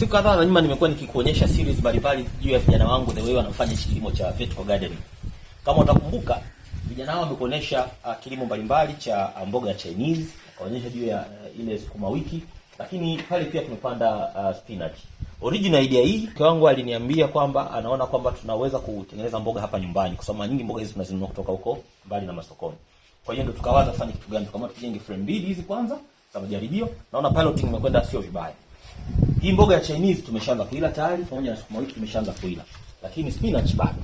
Siku kadhaa za nyuma nimekuwa nikikuonyesha series mbalimbali juu ya vijana wangu the way wanafanya kilimo cha vertical gardening. Kama utakumbuka, vijana hao wamekuonyesha kilimo mbalimbali cha mboga ya Chinese, wakaonyesha juu ya ile sukuma wiki, lakini pale pia tumepanda spinach. Original idea hii mke wangu aliniambia kwamba anaona kwamba tunaweza kutengeneza mboga hapa nyumbani, kwa sababu nyingi mboga hizi tunazinunua kutoka huko mbali na masokoni. Kwa hiyo ndio tukawaza fanye kitu gani, tukamwona tujenge frame mbili hizi kwanza za majaribio. Naona piloting imekwenda sio vibaya. Hii mboga ya Chinese tumeshaanza kuila tayari, pamoja na sukuma wiki tumeshaanza kuila. Lakini spinach bado.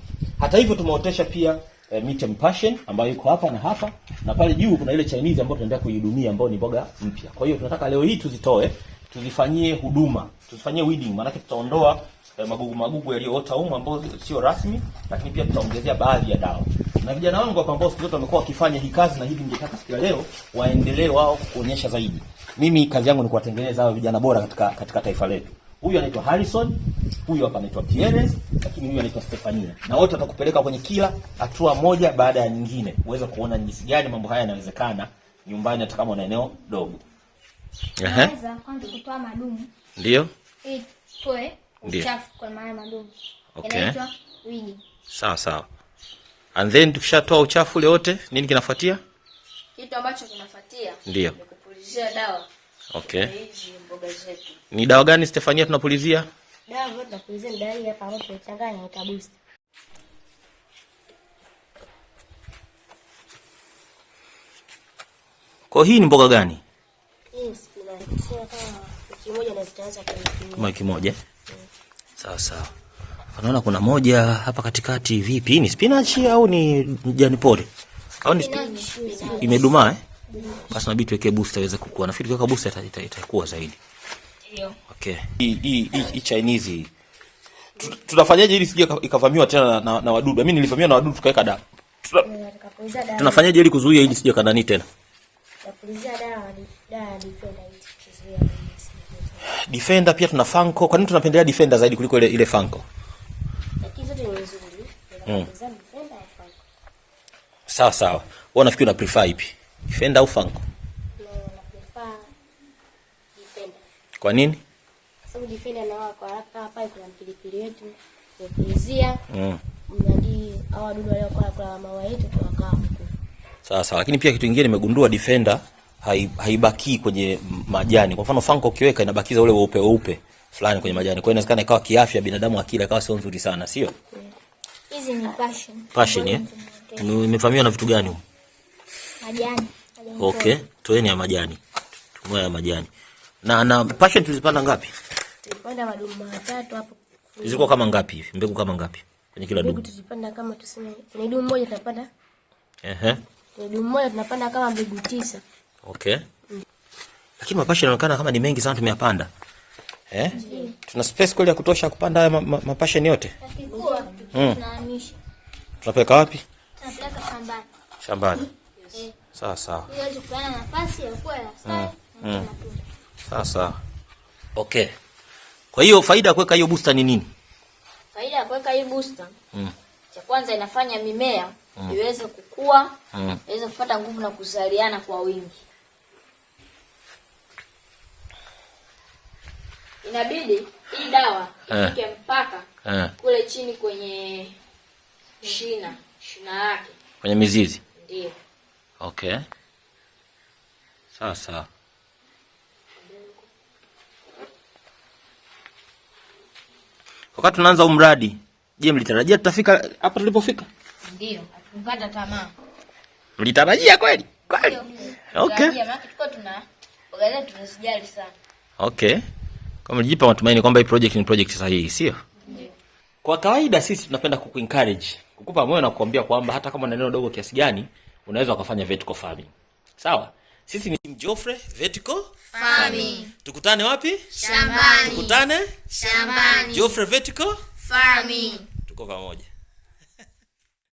Hata hivyo tumeotesha pia miti ya passion ambayo iko hapa na hapa, na pale juu kuna ile Chinese ambayo tunaendelea kuihudumia ambayo ni mboga mpya. Kwa hiyo tunataka leo hii tuzitoe, tuzifanyie huduma, tuzifanyie weeding, maana tutaondoa magugu yaliyoota humu ambayo sio rasmi, lakini pia tutaongezea baadhi ya dawa. Na vijana wangu hapa ambao siku zote wamekuwa wakifanya hii kazi, na hivi ningetaka siku ya leo waendelee wao kuonyesha zaidi. Mimi kazi yangu ni kuwatengeneza hao vijana bora katika taifa letu. Huyu anaitwa Harrison, huyu hapa anaitwa Pierre, lakini huyu anaitwa Stefania. Na wote watakupeleka kwenye kila hatua moja baada ya nyingine, uweze kuona jinsi gani mambo haya yanawezekana nyumbani hata kama una eneo dogo. Kwanza kutoa madumu. Ndio? Toe uchafu kwa maana madumu. Okay. Inaitwa weeding. Sawa. And then tukishatoa uchafu ule wote, nini kinafuatia? Kitu ambacho kinafuatia ndio ni kupulizia dawa. Okay. Hizi mboga zetu. Ni dawa gani Stefania tunapulizia? Dawa ambayo tunapulizia ni dawa hii hapa ambayo tunachanganya na kaboost. Kwa hii ni mboga gani? Hii spinach. Sio kama wiki moja na zitaanza kwa wiki moja. Sawa. Unaona kuna moja hapa katikati, vipi? Ni spinach au ni jani pori? Au ni imedumaa Basi inabidi tuweke booster iweze kukua. Nafikiri tukiweka booster itakuwa zaidi. Ndio. Okay. Hii Chinese tunafanyaje ili sije ikavamiwa tena na wadudu? Mimi nilivamiwa na wadudu tukaweka dawa. Tunafanyaje ili kuzuia ili sije kanani tena? Tunapulizia dawa Defender kuzuia. Defender pia tuna Fanco. Kwa nini tunapendelea Defender zaidi kuliko ile Fanco? Lakini zote ni nzuri. Tunapulizia Defender au Fanco. Sawa. Wewe unafikiri una prefer ipi? Defender au Fanco? Na prefer Defender. Kwa nini? Kwa sababu Defender na kwa haraka hapa kuna pilipili yetu. Tunapulizia. Mradi hao wadudu wale kwa maua yetu tunakaa huko. Sawa. Lakini pia kitu kingine nimegundua Defender haibaki kwenye majani. Kwa mfano Fanco ukiweka inabakiza ule weupe fulani kwenye majani. Kwa hiyo inawezekana ikawa kiafya binadamu akila ikawa sio nzuri sana, sio? Hizi ni passion. Passion imefahamiwa na vitu gani huko? Majani. Okay, toeni ya majani. Tumwa ya majani. Na passion tulizipanda ngapi? Tulipanda madumu 3 hapo. Zilikuwa kama ngapi hivi? Mbegu kama ngapi? Kwenye kila dumu. Mbegu tulipanda kama tuseme, kwenye dumu moja tunapanda. Kwenye dumu moja tunapanda kama mbegu 9. Okay. Lakini mapassion yanaonekana kama ni mengi sana tumeyapanda. Tuna space kweli ya kutosha kupanda haya mapassion yote? Tunahamisha. Tunapeleka wapi? Tunapeleka shambani. Sawa. Ili kupana nafasi ya kuwa sawa. Okay. Kwa hiyo faida ya kuweka hiyo booster ni nini? Faida ya kuweka hii booster. Cha kwanza inafanya mimea iweze kukua, iweze kupata nguvu na kuzaliana kwa wingi. Inabidi hii dawa ifike mpaka kule chini kwenye shina yake. Kwenye mizizi. Ndio. Okay. Sawa. Wakati tunaanza mradi, je, mlitarajia tutafika hapa tulipofika? Ndio, hatukukata tamaa. Mlitarajia kweli? Okay. Maana tulikuwa tunasijali sana. Okay. Kama mlijipa matumaini kwamba hii project ni project sahihi, sio? Ndio. Kwa kawaida sisi tunapenda kukuencourage, kukupa moyo na kukuambia kwamba hata kama una neno dogo kiasi gani, unaweza ukafanya vertical farming. Sawa? Sisi ni Team Geoffrey Vertical Farming. Tukutane wapi? Shambani. Tukutane shambani. Geoffrey Vertical Farming. Tuko pamoja.